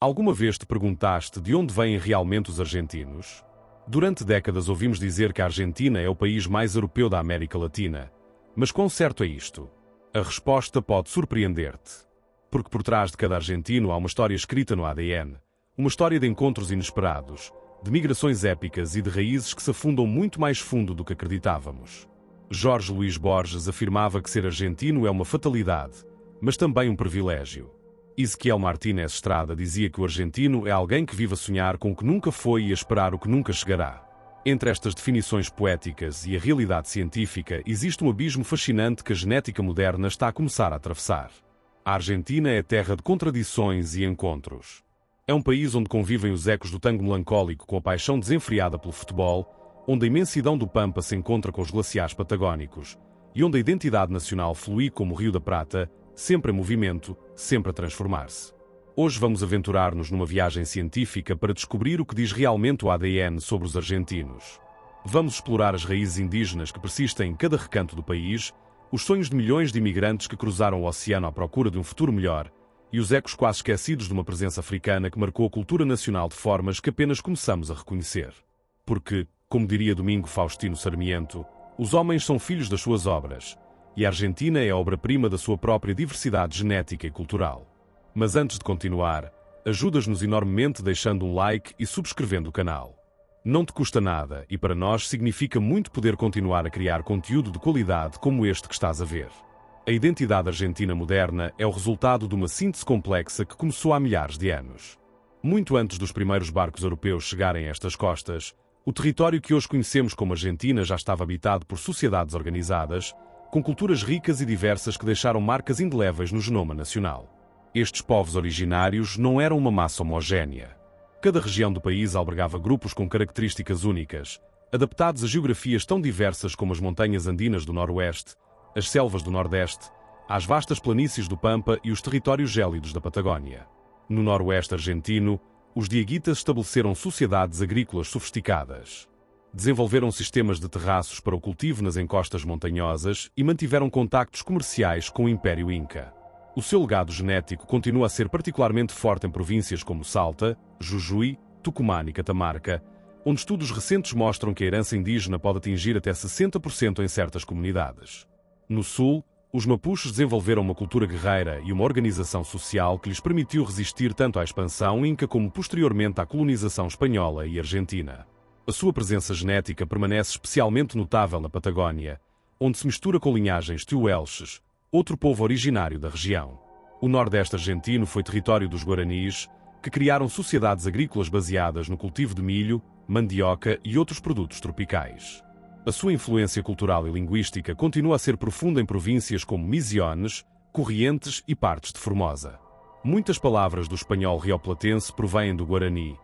Alguma vez te perguntaste de onde vêm realmente os argentinos? Durante décadas ouvimos dizer que a Argentina é o país mais europeu da América Latina. Mas quão certo é isto? A resposta pode surpreender-te. Porque por trás de cada argentino há uma história escrita no ADN. Uma história de encontros inesperados, de migrações épicas e de raízes que se afundam muito mais fundo do que acreditávamos. Jorge Luís Borges afirmava que ser argentino é uma fatalidade, mas também um privilégio. Ezequiel Martínez Estrada dizia que o argentino é alguém que vive a sonhar com o que nunca foi e a esperar o que nunca chegará. Entre estas definições poéticas e a realidade científica existe um abismo fascinante que a genética moderna está a começar a atravessar. A Argentina é terra de contradições e encontros. É um país onde convivem os ecos do tango melancólico com a paixão desenfreada pelo futebol, onde a imensidão do Pampa se encontra com os glaciares patagónicos e onde a identidade nacional flui como o Rio da Prata, sempre em movimento, sempre a transformar-se. Hoje vamos aventurar-nos numa viagem científica para descobrir o que diz realmente o ADN sobre os argentinos. Vamos explorar as raízes indígenas que persistem em cada recanto do país, os sonhos de milhões de imigrantes que cruzaram o oceano à procura de um futuro melhor e os ecos quase esquecidos de uma presença africana que marcou a cultura nacional de formas que apenas começamos a reconhecer. Porque, como diria Domingo Faustino Sarmiento, os homens são filhos das suas obras, e a Argentina é a obra-prima da sua própria diversidade genética e cultural. Mas antes de continuar, ajudas-nos enormemente deixando um like e subscrevendo o canal. Não te custa nada e para nós significa muito poder continuar a criar conteúdo de qualidade como este que estás a ver. A identidade argentina moderna é o resultado de uma síntese complexa que começou há milhares de anos. Muito antes dos primeiros barcos europeus chegarem a estas costas, o território que hoje conhecemos como Argentina já estava habitado por sociedades organizadas, com culturas ricas e diversas que deixaram marcas indeléveis no genoma nacional. Estes povos originários não eram uma massa homogénea. Cada região do país albergava grupos com características únicas, adaptados a geografias tão diversas como as montanhas andinas do Noroeste, as selvas do Nordeste, as vastas planícies do Pampa e os territórios gélidos da Patagónia. No Noroeste argentino, os dieguitas estabeleceram sociedades agrícolas sofisticadas. Desenvolveram sistemas de terraços para o cultivo nas encostas montanhosas e mantiveram contactos comerciais com o Império Inca. O seu legado genético continua a ser particularmente forte em províncias como Salta, Jujuy, Tucumã e Catamarca, onde estudos recentes mostram que a herança indígena pode atingir até 60% em certas comunidades. No Sul, os mapuches desenvolveram uma cultura guerreira e uma organização social que lhes permitiu resistir tanto à expansão inca como posteriormente à colonização espanhola e argentina. A sua presença genética permanece especialmente notável na Patagónia, onde se mistura com linhagens tehuelches, outro povo originário da região. O Nordeste argentino foi território dos Guaranis, que criaram sociedades agrícolas baseadas no cultivo de milho, mandioca e outros produtos tropicais. A sua influência cultural e linguística continua a ser profunda em províncias como Misiones, Corrientes e partes de Formosa. Muitas palavras do espanhol rioplatense provêm do Guarani,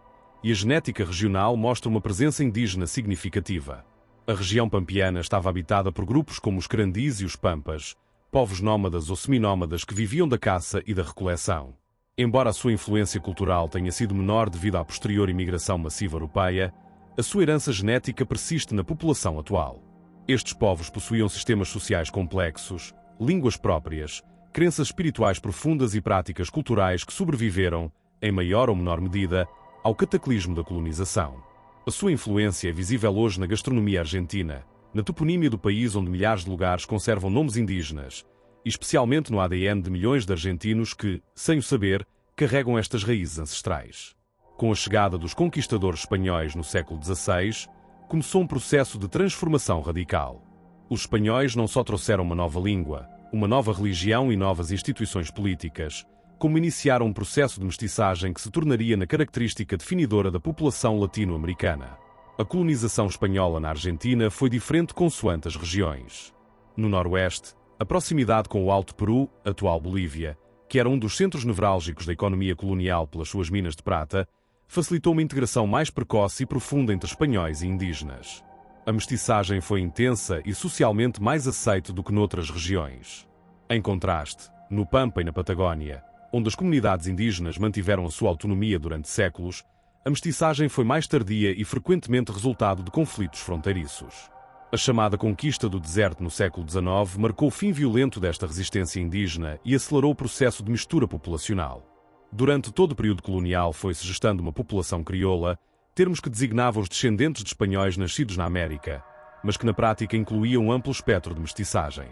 e a genética regional mostra uma presença indígena significativa. A região pampiana estava habitada por grupos como os Carandis e os Pampas, povos nómadas ou seminómadas que viviam da caça e da recoleção. Embora a sua influência cultural tenha sido menor devido à posterior imigração massiva europeia, a sua herança genética persiste na população atual. Estes povos possuíam sistemas sociais complexos, línguas próprias, crenças espirituais profundas e práticas culturais que sobreviveram, em maior ou menor medida, ao cataclismo da colonização. A sua influência é visível hoje na gastronomia argentina, na toponímia do país onde milhares de lugares conservam nomes indígenas, e especialmente no ADN de milhões de argentinos que, sem o saber, carregam estas raízes ancestrais. Com a chegada dos conquistadores espanhóis no século XVI, começou um processo de transformação radical. Os espanhóis não só trouxeram uma nova língua, uma nova religião e novas instituições políticas, como iniciaram um processo de mestiçagem que se tornaria na característica definidora da população latino-americana. A colonização espanhola na Argentina foi diferente consoante as regiões. No Noroeste, a proximidade com o Alto Peru, atual Bolívia, que era um dos centros nevrálgicos da economia colonial pelas suas minas de prata, facilitou uma integração mais precoce e profunda entre espanhóis e indígenas. A mestiçagem foi intensa e socialmente mais aceite do que noutras regiões. Em contraste, no Pampa e na Patagónia, onde as comunidades indígenas mantiveram a sua autonomia durante séculos, a mestiçagem foi mais tardia e frequentemente resultado de conflitos fronteiriços. A chamada conquista do deserto no século XIX marcou o fim violento desta resistência indígena e acelerou o processo de mistura populacional. Durante todo o período colonial foi-se gestando uma população crioula, termos que designavam os descendentes de espanhóis nascidos na América, mas que na prática incluía um amplo espectro de mestiçagem.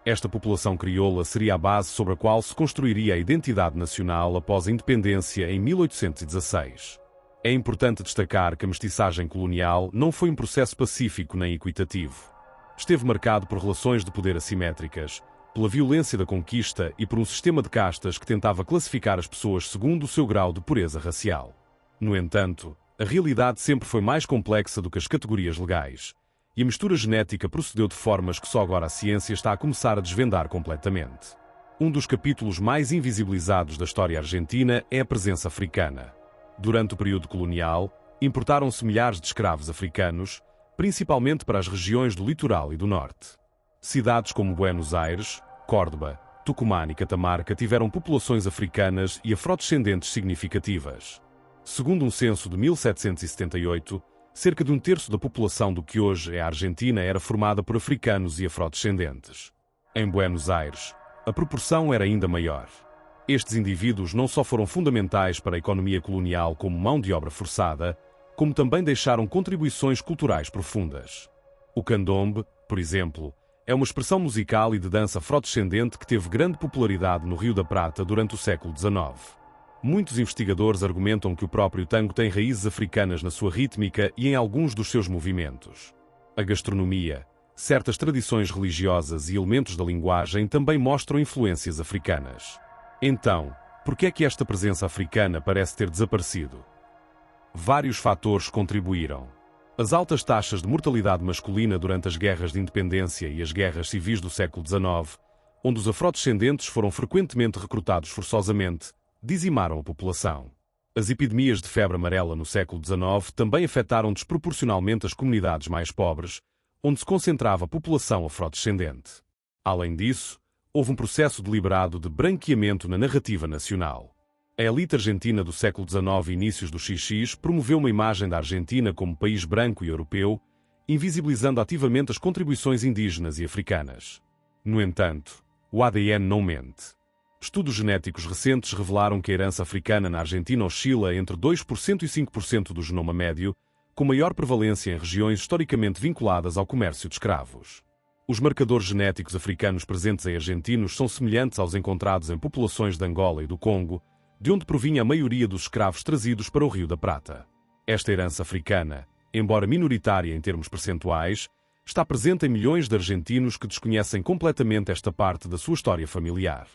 Esta população crioula seria a base sobre a qual se construiria a identidade nacional após a independência em 1816. É importante destacar que a mestiçagem colonial não foi um processo pacífico nem equitativo. Esteve marcado por relações de poder assimétricas, pela violência da conquista e por um sistema de castas que tentava classificar as pessoas segundo o seu grau de pureza racial. No entanto, a realidade sempre foi mais complexa do que as categorias legais, e a mistura genética procedeu de formas que só agora a ciência está a começar a desvendar completamente. Um dos capítulos mais invisibilizados da história argentina é a presença africana. Durante o período colonial, importaram-se milhares de escravos africanos, principalmente para as regiões do litoral e do norte. Cidades como Buenos Aires, Córdoba, Tucumã e Catamarca tiveram populações africanas e afrodescendentes significativas. Segundo um censo de 1778, cerca de um terço da população do que hoje é a Argentina era formada por africanos e afrodescendentes. Em Buenos Aires, a proporção era ainda maior. Estes indivíduos não só foram fundamentais para a economia colonial como mão de obra forçada, como também deixaram contribuições culturais profundas. O candombe, por exemplo, é uma expressão musical e de dança afrodescendente que teve grande popularidade no Rio da Prata durante o século XIX. Muitos investigadores argumentam que o próprio tango tem raízes africanas na sua rítmica e em alguns dos seus movimentos. A gastronomia, certas tradições religiosas e elementos da linguagem também mostram influências africanas. Então, por que é que esta presença africana parece ter desaparecido? Vários fatores contribuíram. As altas taxas de mortalidade masculina durante as guerras de independência e as guerras civis do século XIX, onde os afrodescendentes foram frequentemente recrutados forçosamente, dizimaram a população. As epidemias de febre amarela no século XIX também afetaram desproporcionalmente as comunidades mais pobres, onde se concentrava a população afrodescendente. Além disso, houve um processo deliberado de branqueamento na narrativa nacional. A elite argentina do século XIX e inícios do XX promoveu uma imagem da Argentina como país branco e europeu, invisibilizando ativamente as contribuições indígenas e africanas. No entanto, o ADN não mente. Estudos genéticos recentes revelaram que a herança africana na Argentina oscila entre 2% e 5% do genoma médio, com maior prevalência em regiões historicamente vinculadas ao comércio de escravos. Os marcadores genéticos africanos presentes em argentinos são semelhantes aos encontrados em populações de Angola e do Congo, de onde provinha a maioria dos escravos trazidos para o Rio da Prata. Esta herança africana, embora minoritária em termos percentuais, está presente em milhões de argentinos que desconhecem completamente esta parte da sua história familiar.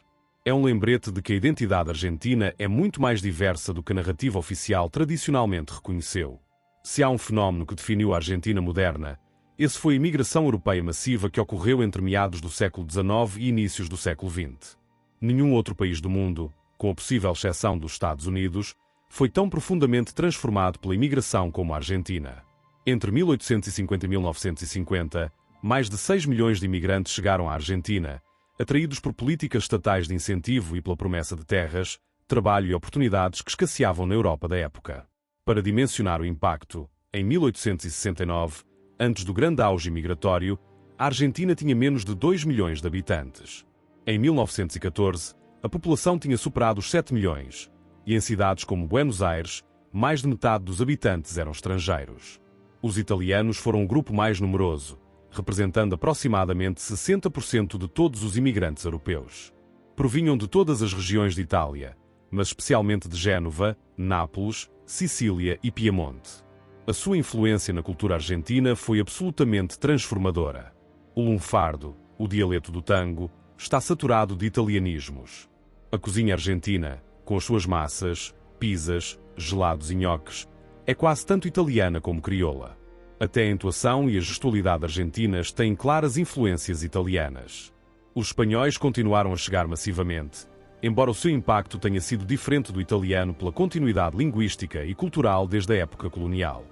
É um lembrete de que a identidade argentina é muito mais diversa do que a narrativa oficial tradicionalmente reconheceu. Se há um fenómeno que definiu a Argentina moderna, esse foi a imigração europeia massiva que ocorreu entre meados do século XIX e inícios do século XX. Nenhum outro país do mundo, com a possível exceção dos Estados Unidos, foi tão profundamente transformado pela imigração como a Argentina. Entre 1850 e 1950, mais de 6 milhões de imigrantes chegaram à Argentina, atraídos por políticas estatais de incentivo e pela promessa de terras, trabalho e oportunidades que escasseavam na Europa da época. Para dimensionar o impacto, em 1869, antes do grande auge migratório, a Argentina tinha menos de 2 milhões de habitantes. Em 1914, a população tinha superado os 7 milhões, e em cidades como Buenos Aires, mais de metade dos habitantes eram estrangeiros. Os italianos foram o grupo mais numeroso, representando aproximadamente 60% de todos os imigrantes europeus. Provinham de todas as regiões de Itália, mas especialmente de Génova, Nápoles, Sicília e Piemonte. A sua influência na cultura argentina foi absolutamente transformadora. O lunfardo, o dialeto do tango, está saturado de italianismos. A cozinha argentina, com as suas massas, pizzas, gelados e nhoques, é quase tanto italiana como crioula. Até a entoação e a gestualidade argentinas têm claras influências italianas. Os espanhóis continuaram a chegar massivamente, embora o seu impacto tenha sido diferente do italiano pela continuidade linguística e cultural desde a época colonial.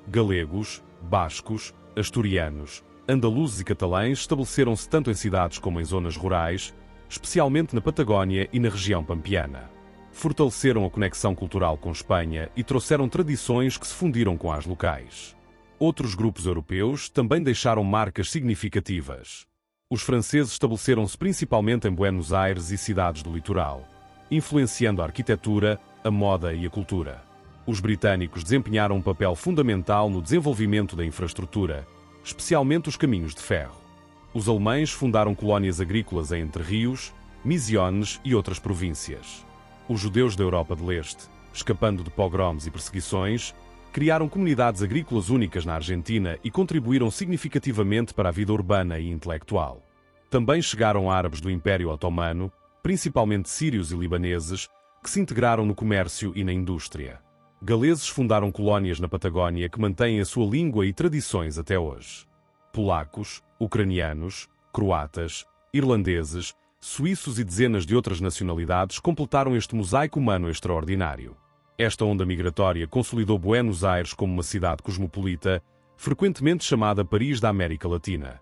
Galegos, bascos, asturianos, andaluzes e catalães estabeleceram-se tanto em cidades como em zonas rurais, especialmente na Patagónia e na região pampiana. Fortaleceram a conexão cultural com Espanha e trouxeram tradições que se fundiram com as locais. Outros grupos europeus também deixaram marcas significativas. Os franceses estabeleceram-se principalmente em Buenos Aires e cidades do litoral, influenciando a arquitetura, a moda e a cultura. Os britânicos desempenharam um papel fundamental no desenvolvimento da infraestrutura, especialmente os caminhos de ferro. Os alemães fundaram colónias agrícolas em Entre Rios, Misiones e outras províncias. Os judeus da Europa de Leste, escapando de pogroms e perseguições, criaram comunidades agrícolas únicas na Argentina e contribuíram significativamente para a vida urbana e intelectual. Também chegaram árabes do Império Otomano, principalmente sírios e libaneses, que se integraram no comércio e na indústria. Galeses fundaram colónias na Patagónia que mantêm a sua língua e tradições até hoje. Polacos, ucranianos, croatas, irlandeses, suíços e dezenas de outras nacionalidades completaram este mosaico humano extraordinário. Esta onda migratória consolidou Buenos Aires como uma cidade cosmopolita, frequentemente chamada Paris da América Latina.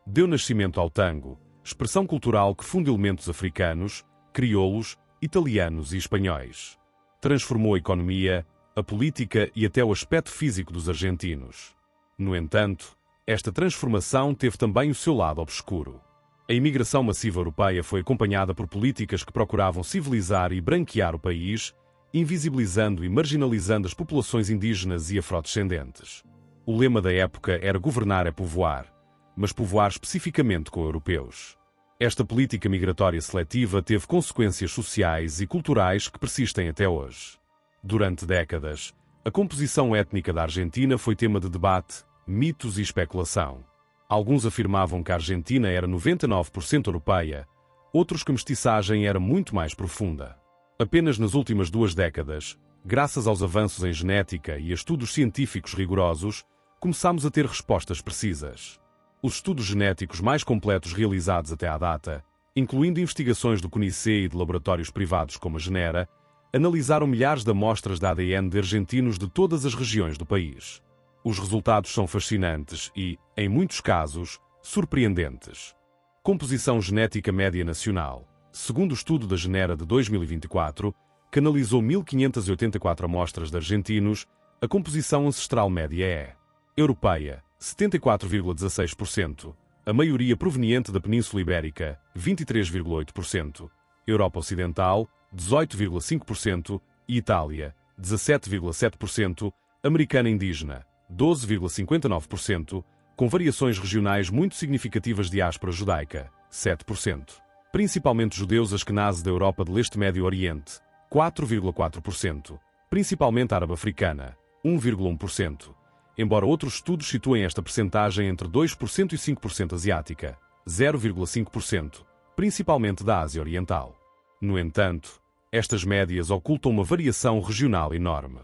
Deu nascimento ao tango, expressão cultural que funde elementos africanos, crioulos, italianos e espanhóis. Transformou a economia, a política e até o aspecto físico dos argentinos. No entanto, esta transformação teve também o seu lado obscuro. A imigração massiva europeia foi acompanhada por políticas que procuravam civilizar e branquear o país, invisibilizando e marginalizando as populações indígenas e afrodescendentes. O lema da época era governar é povoar, mas povoar especificamente com europeus. Esta política migratória seletiva teve consequências sociais e culturais que persistem até hoje. Durante décadas, a composição étnica da Argentina foi tema de debate, mitos e especulação. Alguns afirmavam que a Argentina era 99% europeia, outros que a mestiçagem era muito mais profunda. Apenas nas últimas 2 décadas, graças aos avanços em genética e a estudos científicos rigorosos, começamos a ter respostas precisas. Os estudos genéticos mais completos realizados até à data, incluindo investigações do CONICET e de laboratórios privados como a Genera, analisaram milhares de amostras de ADN de argentinos de todas as regiões do país. Os resultados são fascinantes e, em muitos casos, surpreendentes. Composição genética média nacional. Segundo o estudo da Genera de 2024, que analisou 1.584 amostras de argentinos, a composição ancestral média é europeia, 74,16%, a maioria proveniente da Península Ibérica, 23,8%, Europa Ocidental, 18,5% e Itália, 17,7%, Americana Indígena, 12,59%, com variações regionais muito significativas de diáspora judaica, 7%. Principalmente judeus askenazes da Europa de Leste Médio Oriente, 4,4%. Principalmente árabe-africana, 1,1%. Embora outros estudos situem esta percentagem entre 2% e 5% asiática, 0,5%, principalmente da Ásia Oriental. No entanto, estas médias ocultam uma variação regional enorme.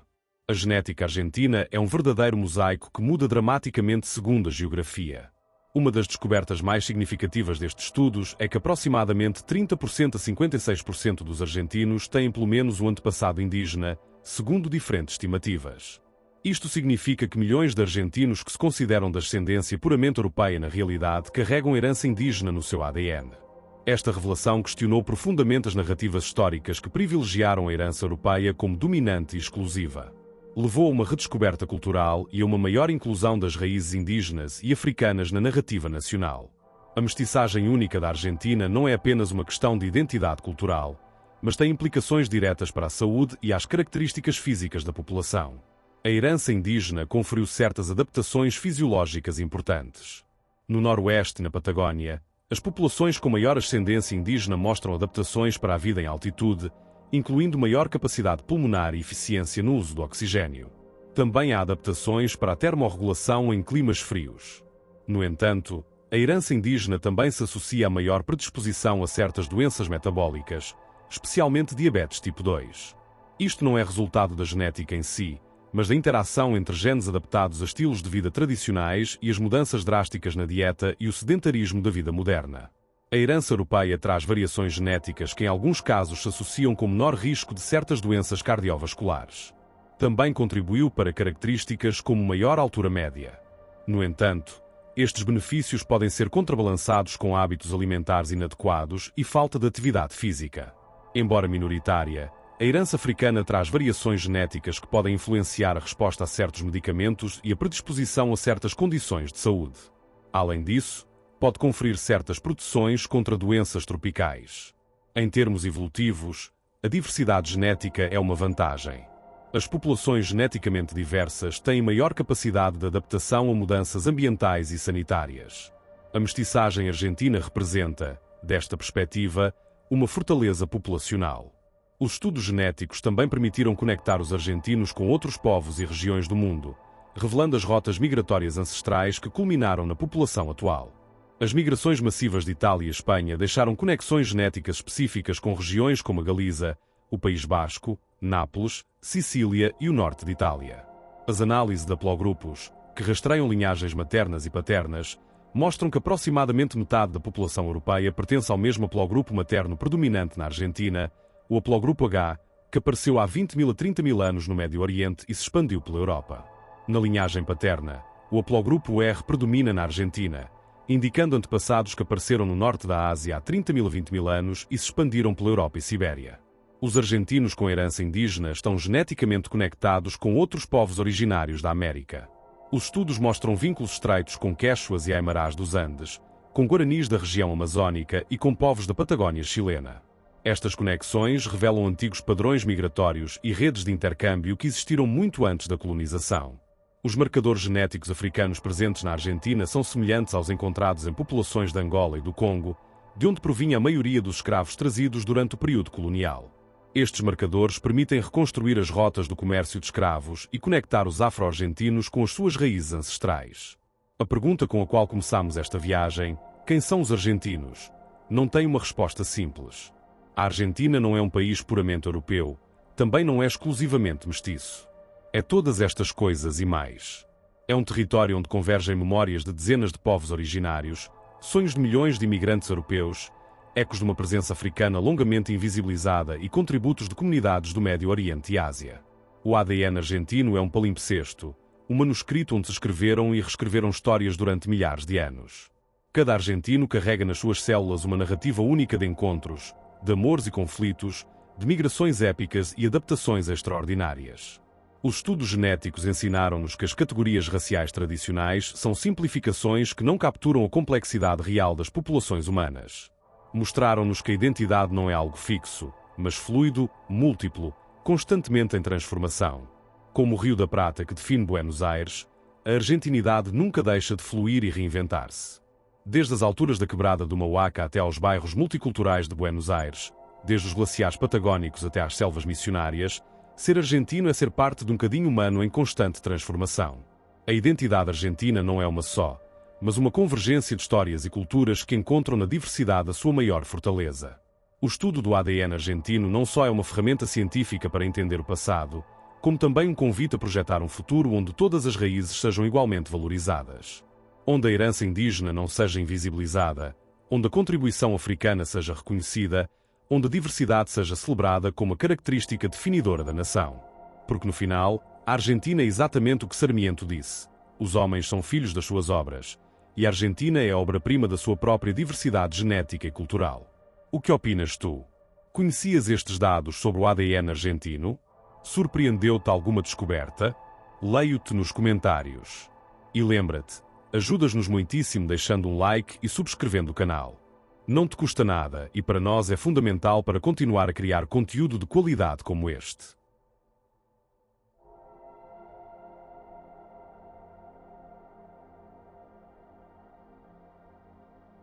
A genética argentina é um verdadeiro mosaico que muda dramaticamente segundo a geografia. Uma das descobertas mais significativas destes estudos é que aproximadamente 30% a 56% dos argentinos têm pelo menos um antepassado indígena, segundo diferentes estimativas. Isto significa que milhões de argentinos que se consideram de ascendência puramente europeia na realidade carregam herança indígena no seu ADN. Esta revelação questionou profundamente as narrativas históricas que privilegiaram a herança europeia como dominante e exclusiva. Levou a uma redescoberta cultural e a uma maior inclusão das raízes indígenas e africanas na narrativa nacional. A mestiçagem única da Argentina não é apenas uma questão de identidade cultural, mas tem implicações diretas para a saúde e às características físicas da população. A herança indígena conferiu certas adaptações fisiológicas importantes. No Noroeste e na Patagónia, as populações com maior ascendência indígena mostram adaptações para a vida em altitude, incluindo maior capacidade pulmonar e eficiência no uso do oxigênio. Também há adaptações para a termorregulação em climas frios. No entanto, a herança indígena também se associa a maior predisposição a certas doenças metabólicas, especialmente diabetes tipo 2. Isto não é resultado da genética em si, mas da interação entre genes adaptados a estilos de vida tradicionais e as mudanças drásticas na dieta e o sedentarismo da vida moderna. A herança europeia traz variações genéticas que em alguns casos se associam com menor risco de certas doenças cardiovasculares. Também contribuiu para características como maior altura média. No entanto, estes benefícios podem ser contrabalançados com hábitos alimentares inadequados e falta de atividade física. Embora minoritária, a herança africana traz variações genéticas que podem influenciar a resposta a certos medicamentos e a predisposição a certas condições de saúde. Além disso, pode conferir certas proteções contra doenças tropicais. Em termos evolutivos, a diversidade genética é uma vantagem. As populações geneticamente diversas têm maior capacidade de adaptação a mudanças ambientais e sanitárias. A mestiçagem argentina representa, desta perspectiva, uma fortaleza populacional. Os estudos genéticos também permitiram conectar os argentinos com outros povos e regiões do mundo, revelando as rotas migratórias ancestrais que culminaram na população atual. As migrações massivas de Itália e Espanha deixaram conexões genéticas específicas com regiões como a Galiza, o País Basco, Nápoles, Sicília e o norte de Itália. As análises de haplogrupos, que rastreiam linhagens maternas e paternas, mostram que aproximadamente metade da população europeia pertence ao mesmo haplogrupo materno predominante na Argentina, o haplogrupo H, que apareceu há 20.000 a 30.000 anos no Médio Oriente e se expandiu pela Europa. Na linhagem paterna, o haplogrupo R predomina na Argentina, indicando antepassados que apareceram no norte da Ásia há 30.000 a 20.000 anos e se expandiram pela Europa e Sibéria. Os argentinos com herança indígena estão geneticamente conectados com outros povos originários da América. Os estudos mostram vínculos estreitos com quechuas e aimarás dos Andes, com guaranis da região amazónica e com povos da Patagónia chilena. Estas conexões revelam antigos padrões migratórios e redes de intercâmbio que existiram muito antes da colonização. Os marcadores genéticos africanos presentes na Argentina são semelhantes aos encontrados em populações de Angola e do Congo, de onde provinha a maioria dos escravos trazidos durante o período colonial. Estes marcadores permitem reconstruir as rotas do comércio de escravos e conectar os afro-argentinos com as suas raízes ancestrais. A pergunta com a qual começamos esta viagem, quem são os argentinos, não tem uma resposta simples. A Argentina não é um país puramente europeu, também não é exclusivamente mestiço. É todas estas coisas e mais. É um território onde convergem memórias de dezenas de povos originários, sonhos de milhões de imigrantes europeus, ecos de uma presença africana longamente invisibilizada e contributos de comunidades do Médio Oriente e Ásia. O ADN argentino é um palimpsesto, um manuscrito onde se escreveram e reescreveram histórias durante milhares de anos. Cada argentino carrega nas suas células uma narrativa única de encontros, de amores e conflitos, de migrações épicas e adaptações extraordinárias. Os estudos genéticos ensinaram-nos que as categorias raciais tradicionais são simplificações que não capturam a complexidade real das populações humanas. Mostraram-nos que a identidade não é algo fixo, mas fluido, múltiplo, constantemente em transformação. Como o Rio da Prata que define Buenos Aires, a argentinidade nunca deixa de fluir e reinventar-se. Desde as alturas da quebrada do Mauaca até aos bairros multiculturais de Buenos Aires, desde os glaciares patagónicos até às selvas missionárias, ser argentino é ser parte de um cadinho humano em constante transformação. A identidade argentina não é uma só, mas uma convergência de histórias e culturas que encontram na diversidade a sua maior fortaleza. O estudo do ADN argentino não só é uma ferramenta científica para entender o passado, como também um convite a projetar um futuro onde todas as raízes sejam igualmente valorizadas. Onde a herança indígena não seja invisibilizada, onde a contribuição africana seja reconhecida, onde a diversidade seja celebrada como a característica definidora da nação. Porque no final, a Argentina é exatamente o que Sarmiento disse: os homens são filhos das suas obras, e a Argentina é a obra-prima da sua própria diversidade genética e cultural. O que opinas tu? Conhecias estes dados sobre o ADN argentino? Surpreendeu-te alguma descoberta? Leio-te nos comentários. E lembra-te, ajudas-nos muitíssimo deixando um like e subscrevendo o canal. Não te custa nada e para nós é fundamental para continuar a criar conteúdo de qualidade como este.